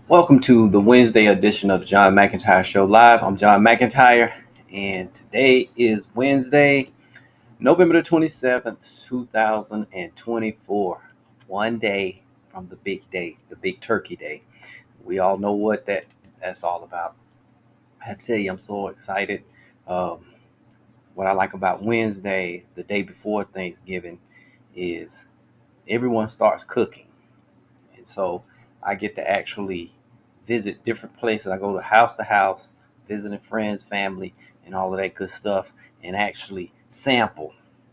Welcome to the Wednesday edition of the John McEntyre Show Live. I'm John McEntyre, and today is Wednesday, November the 27th, 2024. One day from the big day, the big turkey day. We all know what that's all about. I have to tell you, I'm so excited. Um, what I like about Wednesday, the day before Thanksgiving, is everyone starts cooking. And so I get to actually visit different places. I go to house, visiting friends, family, and all of that good stuff, and actually sample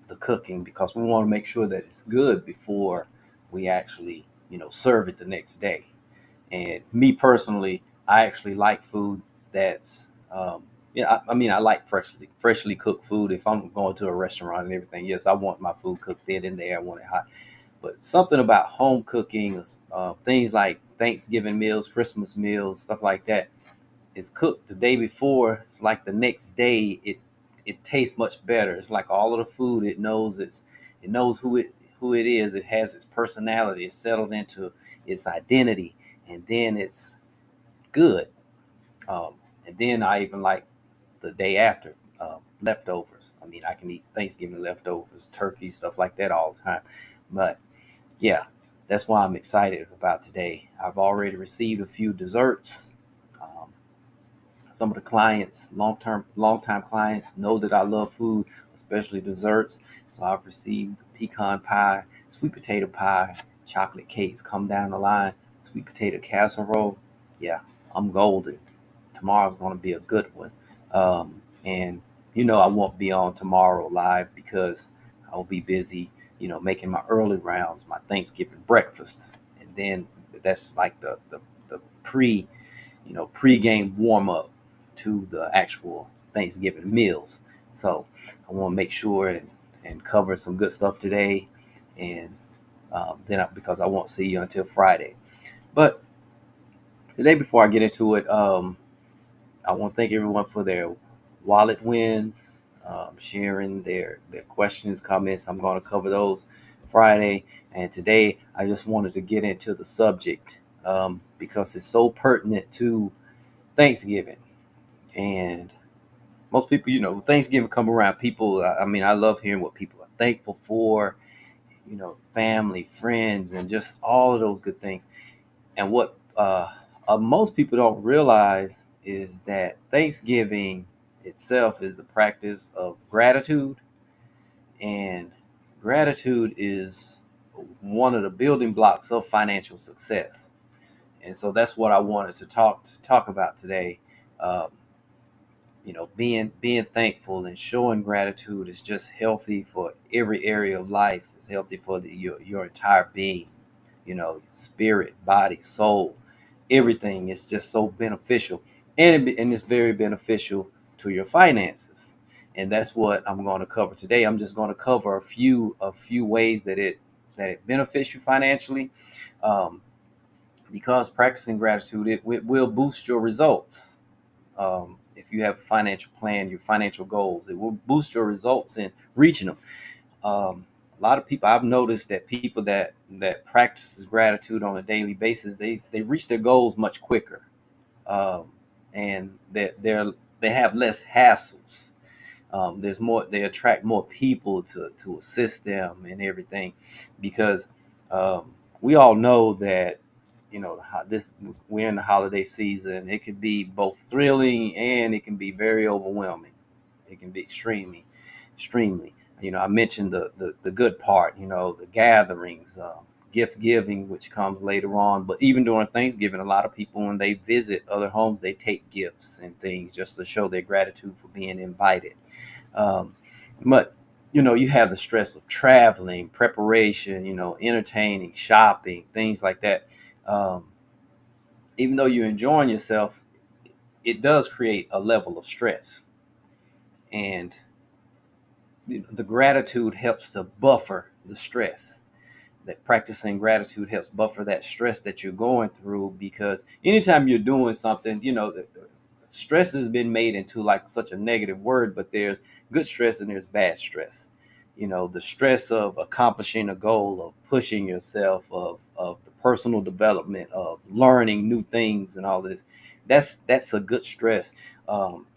the cooking because we want to make sure that it's good before we actually, serve it the next day. And me personally, I actually like food that's, I like freshly cooked food. If I'm going to a restaurant and everything, yes, I want my food cooked then and there. I want it hot, but something about home cooking, things like Thanksgiving meals, Christmas meals, stuff like that, is cooked the day before. It's like the next day, it tastes much better. It's like all of the food. It knows who it is. It has its personality. It's settled into its identity, and then it's good. And then I even like the day after, leftovers. I mean, I can eat Thanksgiving leftovers, turkey, stuff like that all the time. But yeah, that's why I'm excited about today. I've already received a few desserts. Um, some of the clients, long time clients, know that I love food, especially desserts. So I've received pecan pie, sweet potato pie, chocolate cakes come down the line, sweet potato casserole. Yeah, I'm golden. Tomorrow's going to be a good one. And I won't be on tomorrow live because I'll be busy, making my early rounds, my Thanksgiving breakfast. And then that's like the pre-game warm up to the actual Thanksgiving meals. So I want to make sure and cover some good stuff today. And because I won't see you until Friday. But today, before I get into it, I want to thank everyone for their wallet wins, sharing their questions, comments. I'm going to cover those Friday. And today, I just wanted to get into the subject because it's so pertinent to Thanksgiving. And most people, Thanksgiving come around. People, I mean, I love hearing what people are thankful for, family, friends, and just all of those good things. And what most people don't realize is that Thanksgiving itself is the practice of gratitude, and gratitude is one of the building blocks of financial success. And so that's what I wanted to talk about today. Um, being thankful and showing gratitude is just healthy for every area of life. It's healthy for your entire being, spirit, body, soul, everything is just so beneficial, and it's very beneficial to your finances. And that's what I'm going to cover today. I'm just going to cover a few ways that it benefits you financially, um, because practicing gratitude it will boost your results. If you have a financial plan, your financial goals, it will boost your results in reaching them. A lot of people, I've noticed that people that practices gratitude on a daily basis, they reach their goals much quicker, um, and they have less hassles. There's more. They attract more people to assist them and everything, because we all know that this we're in the holiday season. It can be both thrilling and it can be very overwhelming. It can be extremely. I mentioned the good part. The gatherings, gift giving, which comes later on. But even during Thanksgiving, a lot of people, when they visit other homes, they take gifts and things just to show their gratitude for being invited. um, but you have the stress of traveling, preparation, entertaining, shopping, things like that. um, Even though you're enjoying yourself, it does create a level of stress, and the gratitude helps to buffer the stress. That practicing gratitude helps buffer that stress that you're going through, because anytime you're doing something, the stress has been made into like such a negative word, but there's good stress and there's bad stress. the stress of accomplishing a goal, of pushing yourself, of the personal development, of learning new things and all this. That's a good stress.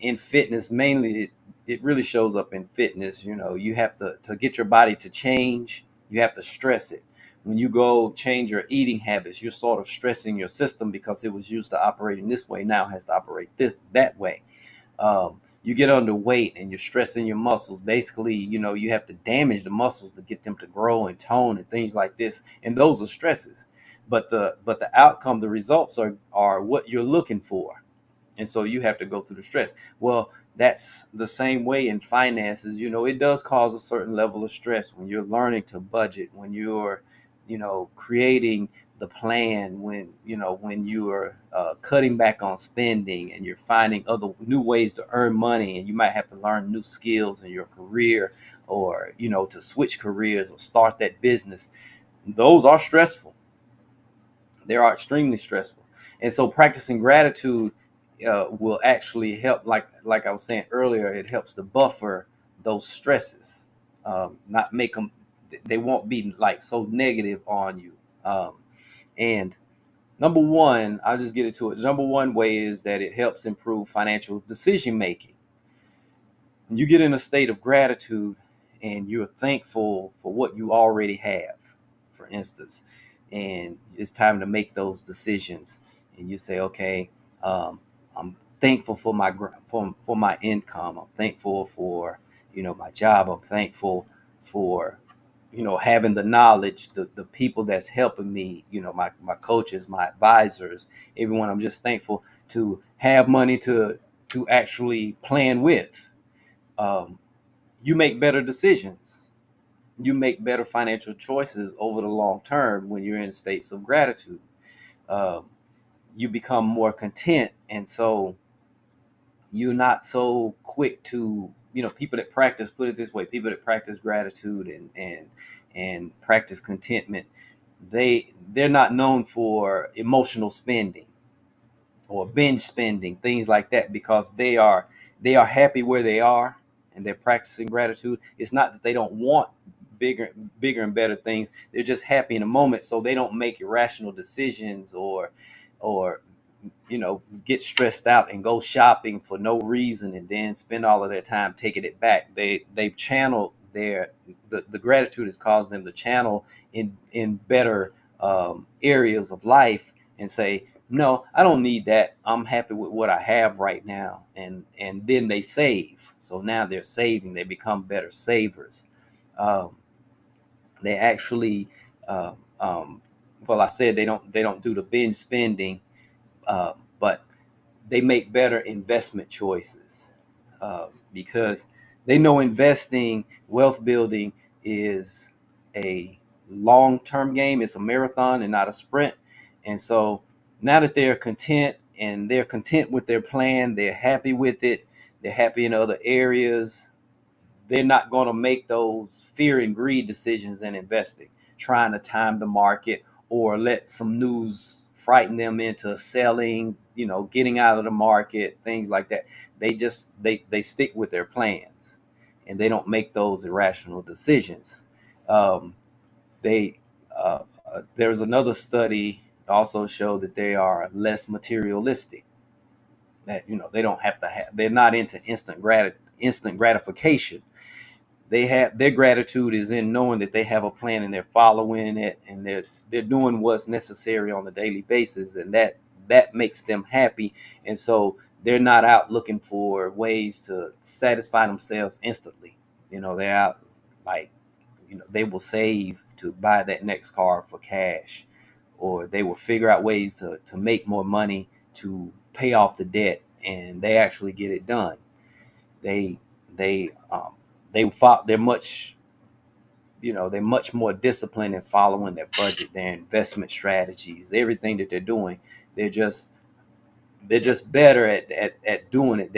In fitness, mainly, it really shows up in fitness. You have to get your body to change. You have to stress it. When you go change your eating habits, you're sort of stressing your system because it was used to operating this way, now has to operate that way. You get underweight and you're stressing your muscles. Basically, you have to damage the muscles to get them to grow and tone and things like this. And those are stresses. But the outcome, the results are what you're looking for. And so you have to go through the stress. Well, that's the same way in finances. It does cause a certain level of stress when you're learning to budget, when you're creating the plan, when you are cutting back on spending, and you're finding other new ways to earn money, and you might have to learn new skills in your career, or to switch careers or start that business. Those are stressful. They are extremely stressful. And so practicing gratitude will actually help, like I was saying earlier, it helps to buffer those stresses, not make them, they won't be like so negative on you. And number one, I'll just get into it. Number one way is that it helps improve financial decision making. When you get in a state of gratitude and you're thankful for what you already have, for instance, and it's time to make those decisions, and you say, okay, I'm thankful for my income. I'm thankful for my job. I'm thankful for having the knowledge, the people that's helping me, my coaches, my advisors, everyone. I'm just thankful to have money to actually plan with. um, you make better decisions. You make better financial choices over the long term when you're in states of gratitude. Um, you become more content, and so you're not so quick to, people that practice, put it this way, people that practice gratitude and practice contentment, they're not known for emotional spending or binge spending, things like that, because they are happy where they are, and they're practicing gratitude. It's not that they don't want bigger and better things. They're just happy in the moment, so they don't make irrational decisions, or get stressed out and go shopping for no reason and then spend all of their time taking it back. They've channeled the gratitude has caused them to channel in better areas of life, and say, no, I don't need that. I'm happy with what I have right now. And then they save. So now they're saving. They become better savers. Um, they actually, uh, um, well, I said they don't do the binge spending, but they make better investment choices, because they know investing, wealth building is a long-term game. It's a marathon and not a sprint. And so now that they're content, and they're content with their plan, they're happy with it, they're happy in other areas, they're not going to make those fear and greed decisions in investing, trying to time the market, or let some news frighten them into selling, getting out of the market, things like that. They stick with their plans, and they don't make those irrational decisions. Um, they There's another study also showed that they are less materialistic. That they don't have to have. They're not into instant gratification. They have their gratitude is in knowing that they have a plan, and they're following it, and they're doing what's necessary on a daily basis, and that makes them happy. And so they're not out looking for ways to satisfy themselves instantly. They're out, like, they will save to buy that next car for cash, or they will figure out ways to make more money to pay off the debt, and they actually get it done. They they um, they're much more disciplined in following their budget, their investment strategies, everything that they're doing. They're just they're just better at doing it.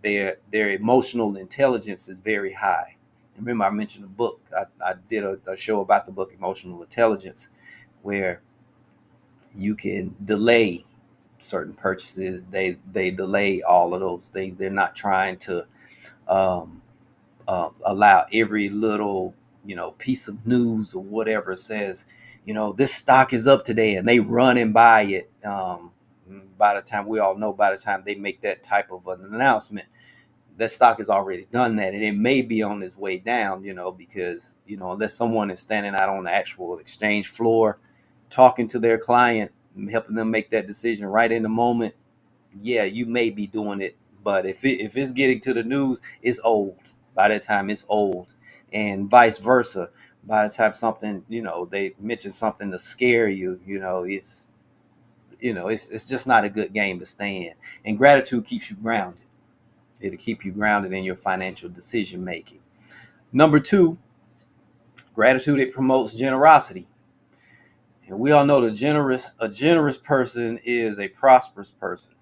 Their emotional intelligence is very high. Remember, I mentioned a book. I did a show about the book Emotional Intelligence, where you can delay certain purchases. They delay all of those things. They're not trying to um, allow every little piece of news or whatever says, this stock is up today, and they run and buy it. By the time we all know, by the time they make that type of an announcement, that stock has already done that, and it may be on its way down. Because unless someone is standing out on the actual exchange floor, talking to their client, helping them make that decision right in the moment, yeah, you may be doing it. But if it's getting to the news, it's old. By that time, it's old, and vice versa. By the time something, they mention something to scare you, it's just not a good game to stay in. And gratitude keeps you grounded. It'll keep you grounded in your financial decision making. Number two, gratitude, it promotes generosity. And we all know a generous person is a prosperous person.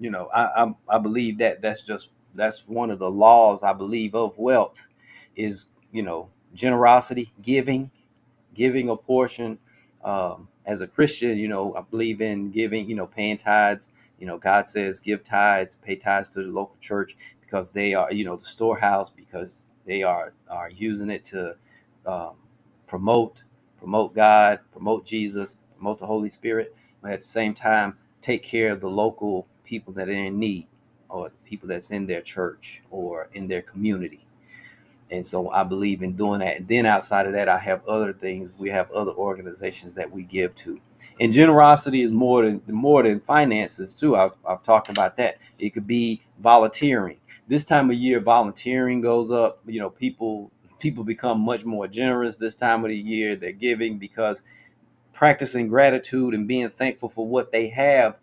I believe that that's one of the laws, I believe, of wealth is, generosity, giving a portion. As a Christian, I believe in giving, paying tithes. God says give tithes, pay tithes to the local church, because they are, the storehouse, because they are using it to um, promote God, promote Jesus, promote the Holy Spirit, but at the same time take care of the local people that are in need, or the people that's in their church or in their community. And so I believe in doing that. And then outside of that, I have other things. We have other organizations that we give to. And generosity is more than finances too. I've talked about that. It could be volunteering. This time of year, volunteering goes up. People become much more generous this time of the year. They're giving because practicing gratitude and being thankful for what they have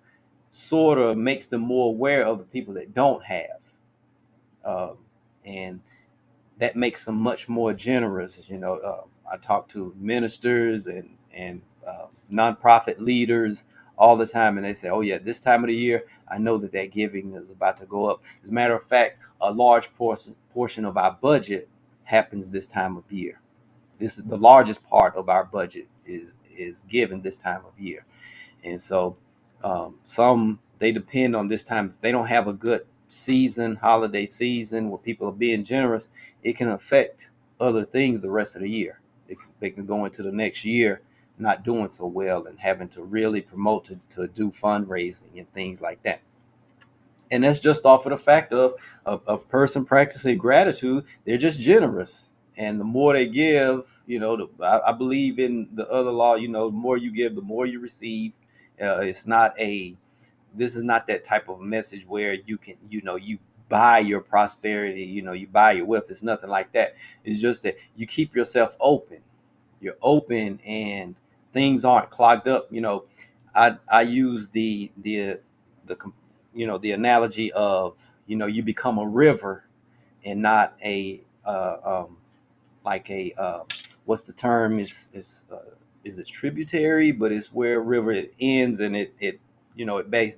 sort of makes them more aware of the people that don't have. And that makes them much more generous. I talk to ministers and nonprofit leaders all the time, and they say, "Oh yeah, this time of the year, I know that giving is about to go up." As a matter of fact, a large portion of our budget happens this time of year. This is the largest part of our budget is given this time of year. And so some they depend on this time. If they don't have a good holiday season where people are being generous, it can affect other things the rest of the year. They can go into the next year not doing so well and having to really promote to do fundraising and things like that. And that's just off of the fact of a person practicing gratitude. They're just generous. And the more they give, I believe in the other law, the more you give, the more you receive. It's not this is not that type of message where you can, you buy your prosperity, you buy your wealth. It's nothing like that. It's just that you keep yourself open. You're open and things aren't clogged up. I use the analogy of, you become a river and not a like a what's the term is it tributary, but it's where a river it ends, and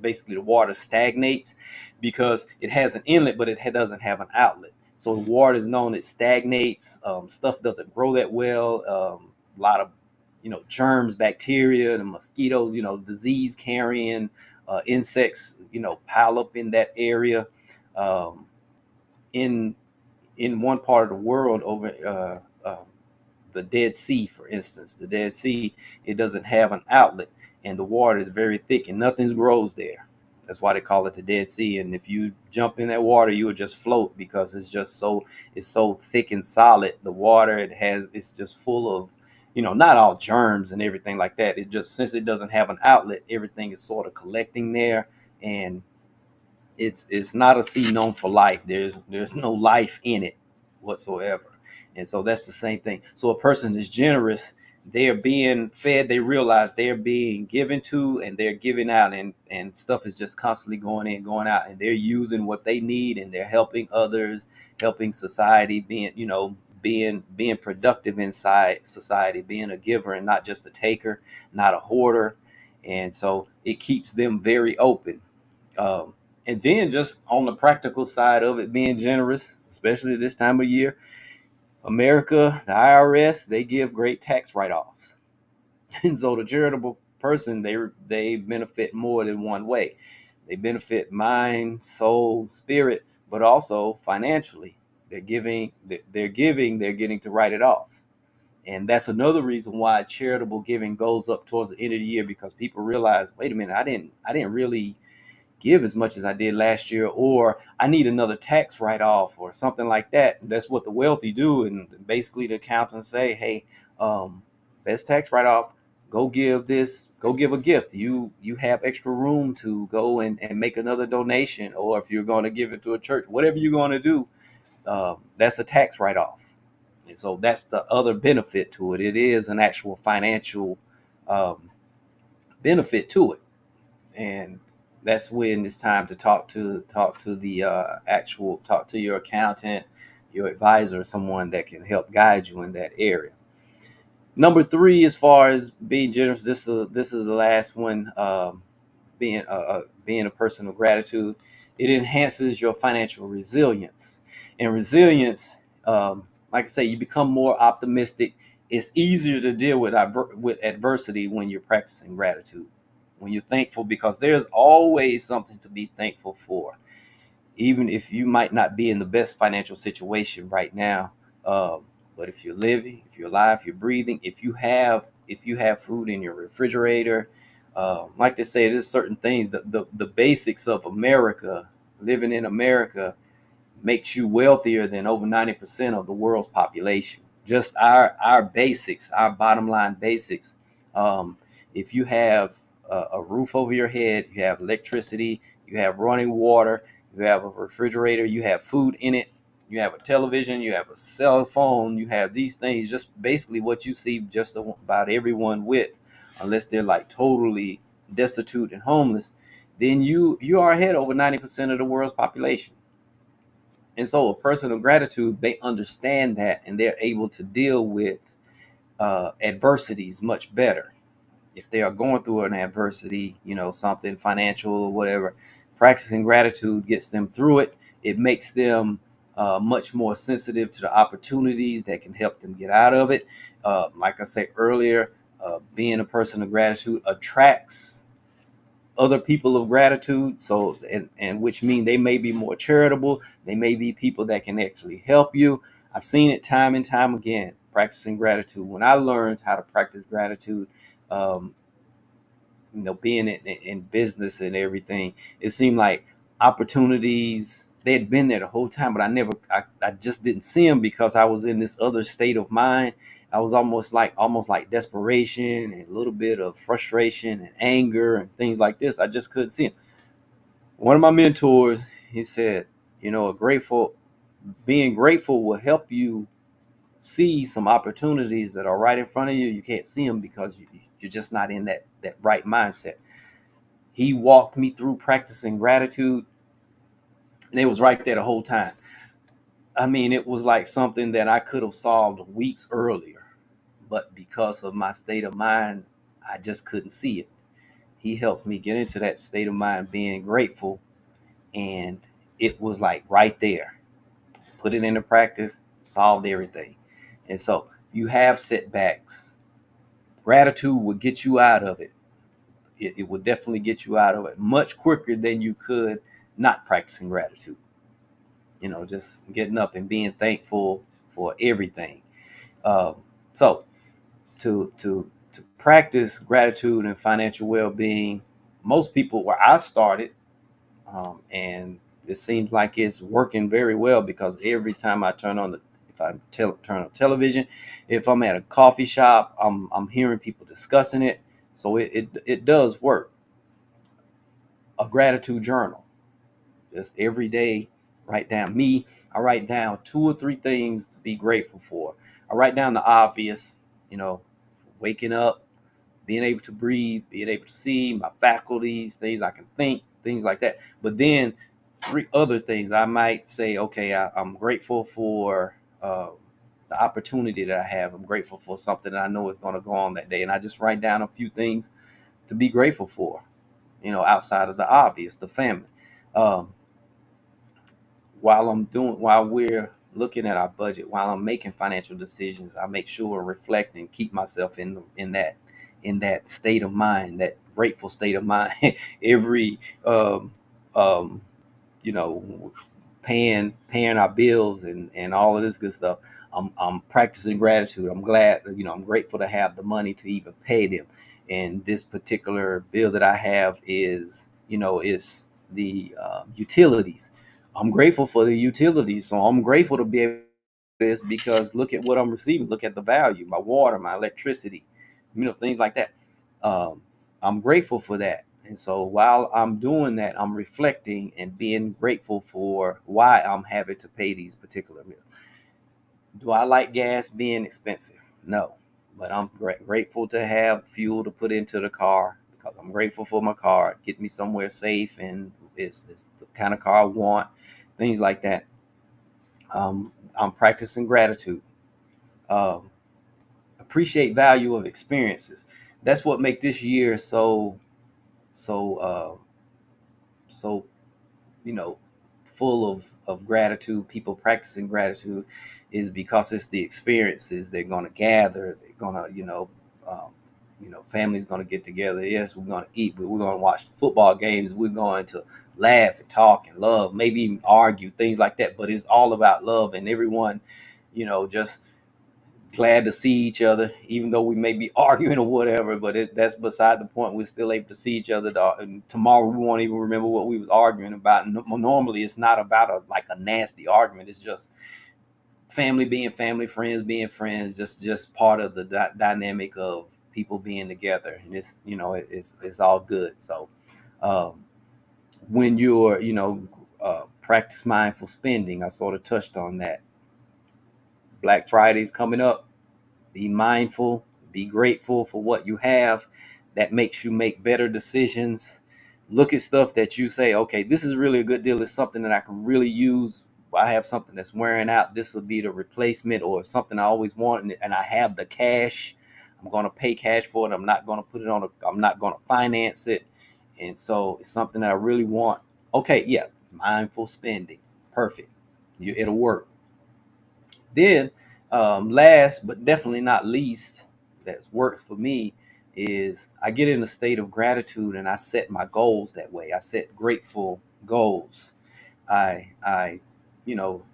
basically the water stagnates because it has an inlet but it doesn't have an outlet. So the water is known, it stagnates. Stuff doesn't grow that well. A lot of germs, bacteria, and mosquitoes, disease carrying insects, pile up in that area. um, in in one part of the world, over the Dead Sea, for instance. The Dead Sea, it doesn't have an outlet, and the water is very thick, and nothing grows there. That's why they call it the Dead Sea. And if you jump in that water, you will just float because it's so thick and solid. The water it's just full of, not all germs and everything like that. It just, since it doesn't have an outlet, everything is sort of collecting there, and it's not a sea known for life. There's no life in it whatsoever. And so that's the same thing. So a person is generous, they're being fed, they realize they're being given to, and they're giving out, and stuff is just constantly going in, going out, and they're using what they need, and they're helping others, helping society, being productive inside society, being a giver and not just a taker, not a hoarder. And so it keeps them very open. um, and then just on the practical side of it, being generous, especially this time of year, America, the IRS, they give great tax write-offs. And so the charitable person, they benefit more than one way. They benefit mind, soul, spirit, but also financially. they're getting to write it off. And that's another reason why charitable giving goes up towards the end of the year, because people realize, wait a minute, I didn't really give as much as I did last year, or I need another tax write off or something like that. That's what the wealthy do. And basically the accountants say, hey, best tax write off, go give this, go give a gift. You have extra room to go and make another donation, or if you're going to give it to a church, whatever you're going to do, that's a tax write off. And so that's the other benefit to it. It is an actual financial um, benefit to it. And that's when it's time to talk to the actual talk to your accountant, your advisor, someone that can help guide you in that area. Number three, as far as being generous, this is the last one. Being a person of gratitude, it enhances your financial resilience. And resilience, like I say, you become more optimistic. It's easier to deal with adversity when you're practicing gratitude, when you're thankful, because there's always something to be thankful for, even if you might not be in the best financial situation right now. But if you're living, if you're alive, if you're breathing, if you have food in your refrigerator, like they say, there's certain things, the basics of America, living in America, makes you wealthier than over 90% of the world's population. Just our basics, our bottom line basics. Um, if you have a roof over your head, you have electricity, you have running water, you have a refrigerator, you have food in it, you have a television, you have a cell phone, you have these things, just basically what you see just about everyone with, unless they're like totally destitute and homeless, then you are ahead over 90% of the world's population. And so a person of gratitude, they understand that, and they're able to deal with adversities much better. If they are going through an adversity, something financial or whatever, practicing gratitude gets them through it. It makes them much more sensitive to the opportunities that can help them get out of it. Like I said earlier, being a person of gratitude attracts other people of gratitude. So, and which mean they may be more charitable. They may be people that can actually help you. I've seen it time and time again, practicing gratitude. When I learned how to practice gratitude, um, being in business and everything, it seemed like opportunities, they had been there the whole time, but I just didn't see them because I was in this other state of mind. I was almost like desperation and a little bit of frustration and anger and things like this. I just couldn't see them. One of my mentors, he said, a grateful being grateful will help you see some opportunities that are right in front of you. You can't see them because you're just not in that right mindset. He walked me through practicing gratitude, and it was right there the whole time. I mean, it was like something that I could have solved weeks earlier, but because of my state of mind, I just couldn't see it. He helped me get into that state of mind, being grateful, and it was like right there. Put it into practice, solved everything. And so, you have setbacks. Gratitude will get you out of it. It will definitely get you out of it much quicker than you could not practicing gratitude. Just getting up and being thankful for everything. Um, so to practice gratitude and financial well-being, most people, where I started, and it seems like it's working very well, because every time I turn on the if I turn on television, if I'm at a coffee shop, I'm hearing people discussing it. So it does work. A gratitude journal, just every day, write down me. I write down two or three things to be grateful for. I write down the obvious, you know, waking up, being able to breathe, being able to see, my faculties, things I can think, things like that. But then three other things I might say, okay, I'm grateful for the opportunity that I have. I'm grateful for something that I know is going to go on that day. And I just write down a few things to be grateful for, outside of the obvious, the family. Um, while we're looking at our budget, while I'm making financial decisions, I make sure to reflect and keep myself in that state of mind, that grateful state of mind. every um, um, you know paying our bills and all of this good stuff. I'm practicing gratitude. I'm glad, I'm grateful to have the money to even pay them. And this particular bill that I have is the utilities. I'm grateful for the utilities, so I'm grateful to be able to do this because look at what I'm receiving. Look at the value, my water, my electricity, things like that. Um, I'm grateful for that. And so while I'm doing that, I'm reflecting and being grateful for why I'm having to pay these particular bills. Do I like gas being expensive? No, but I'm grateful to have fuel to put into the car because I'm grateful for my car. Get me somewhere safe, and it's the kind of car I want. Things like that. I'm practicing gratitude. Um, appreciate value of experiences. That's what make this year so so you know full of gratitude. People practicing gratitude is because it's the experiences they're going to gather. They're going to family's going to get together. Yes, we're going to eat, but we're going to watch football games. We're going to laugh and talk and love, maybe even argue, things like that. But it's all about love, and everyone just glad to see each other, even though we may be arguing or whatever. But that's beside the point. We're still able to see each other. And tomorrow we won't even remember what we was arguing about. Normally, it's not about a nasty argument. It's just family being family, friends being friends. Just part of the dynamic of people being together, and it's all good. So um, when you're practice mindful spending, I sort of touched on that. Black Friday's coming up. Be mindful, be grateful for what you have. That makes you make better decisions. Look at stuff that you say, okay, this is really a good deal. It's something that I can really use. I have something that's wearing out. This will be the replacement, or something I always want, and I have the cash. I'm going to pay cash for it. I'm not going to put it on I'm not going to finance it. And so it's something that I really want. Okay, yeah, mindful spending. Perfect. It'll work. Then, last but definitely not least, that works for me is I get in a state of gratitude and I set my goals that way. I set grateful goals. I you know,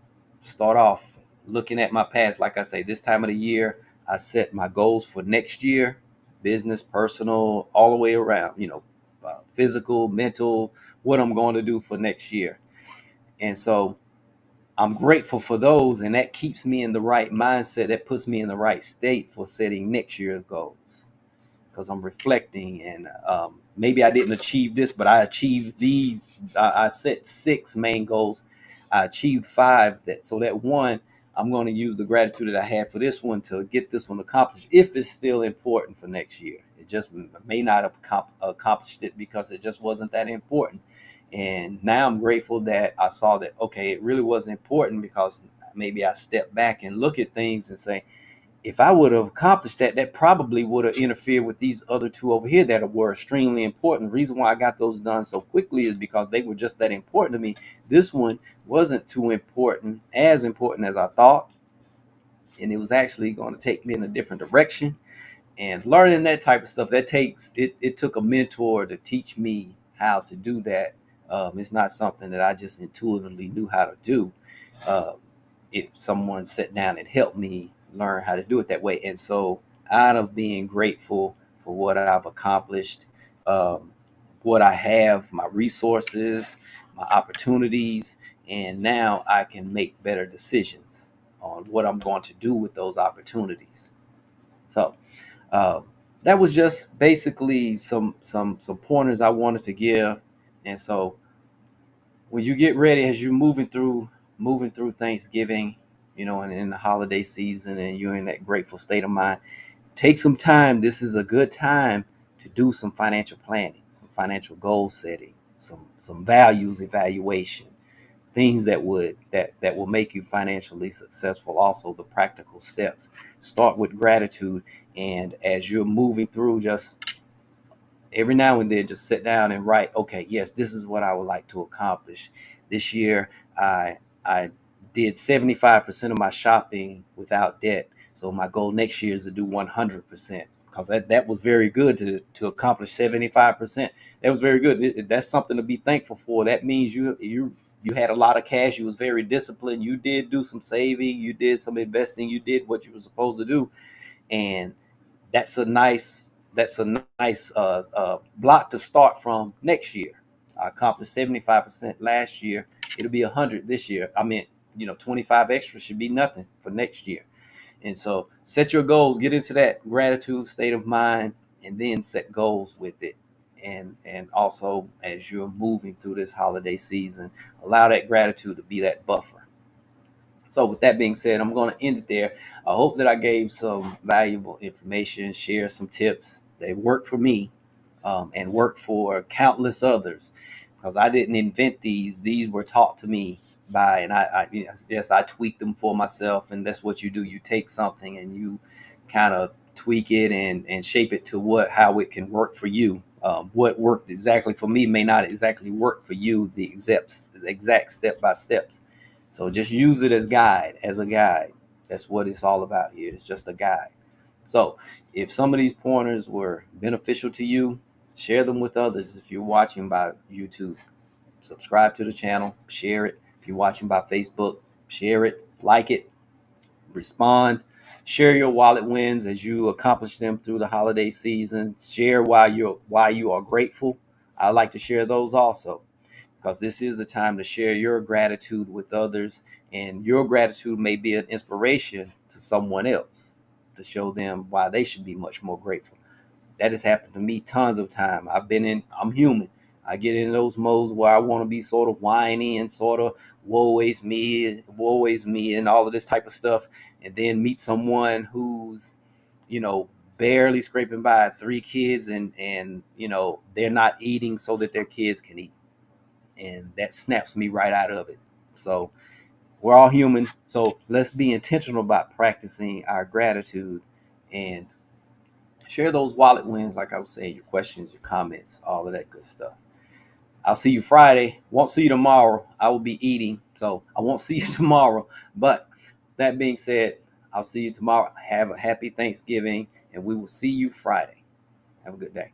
start off looking at my past. Like I say, this time of the year, I set my goals for next year, business, personal, all the way around. Physical, mental, what I'm going to do for next year. And so I'm grateful for those, and that keeps me in the right mindset. That puts me in the right state for setting next year's goals because I'm reflecting, and maybe I didn't achieve this, but I achieved these. I set 6 main goals. I achieved 5. That one, I'm going to use the gratitude that I had for this one to get this one accomplished. If it's still important for next year, it just may not have accomplished it because it just wasn't that important. And now I'm grateful that I saw that, okay, it really was important because maybe I step back and look at things and say, if I would have accomplished that, that probably would have interfered with these other 2 over here that were extremely important. The reason why I got those done so quickly is because they were just that important to me. This one wasn't too important, as important as I thought, and it was actually going to take me in a different direction. And learning that type of stuff, it took a mentor to teach me how to do that. It's not something that I just intuitively knew how to do. uh, if someone sat down and helped me learn how to do it that way. And so out of being grateful for what I've accomplished, um, what I have, my resources, my opportunities, and now I can make better decisions on what I'm going to do with those opportunities. So um, that was just basically some pointers I wanted to give. And so when you get ready, as you're moving through Thanksgiving, and in the holiday season, and you're in that grateful state of mind, take some time. This is a good time to do some financial planning, some financial goal setting, some values evaluation, things that will make you financially successful. Also, the practical steps. Start with gratitude, and as you're moving through, just every now and then just sit down and write, okay, yes, this is what I would like to accomplish this year. I i did 75% of my shopping without debt, so my goal next year is to do 100%, because that was very good to accomplish 75%. That was very good. That's something to be thankful for. That means you had a lot of cash. You was very disciplined. You did do some saving. You did some investing. You did what you were supposed to do, and that's a nice block to start from next year. I accomplished 75% last year. It'll be 100 this year. I mean, 25 extra should be nothing for next year. And so set your goals, get into that gratitude state of mind, and then set goals with it. And also, as you're moving through this holiday season, allow that gratitude to be that buffer. So with that being said, I'm going to end it there. I hope that I gave some valuable information, share some tips. They worked for me, and worked for countless others, because I didn't invent these. These were taught to me by, and yes, I tweaked them for myself. And that's what you do. You take something and you kind of tweak it and shape it to how it can work for you. What worked exactly for me may not exactly work for you, the exact step by steps. So just use it as a guide. That's what it's all about here. It's just a guide. So if some of these pointers were beneficial to you, share them with others. If you're watching by YouTube, subscribe to the channel, share it. If you're watching by Facebook, share it, like it, respond. Share your wallet wins as you accomplish them through the holiday season. Share why you are grateful. I like to share those also, because this is a time to share your gratitude with others, and your gratitude may be an inspiration to someone else to show them why they should be much more grateful. That has happened to me tons of time. I'm human. I get in those modes where I want to be sort of whiny and sort of woe is me, and all of this type of stuff, and then meet someone who's, barely scraping by, 3 kids, and they're not eating so that their kids can eat, and that snaps me right out of it. So we're all human. So let's be intentional about practicing our gratitude, and share those wallet wins, like I was saying, your questions, your comments, all of that good stuff. I'll see you Friday. Won't see you tomorrow. I will be eating, so I won't see you tomorrow. But that being said, I'll see you tomorrow. Have a happy Thanksgiving, and we will see you Friday. Have a good day.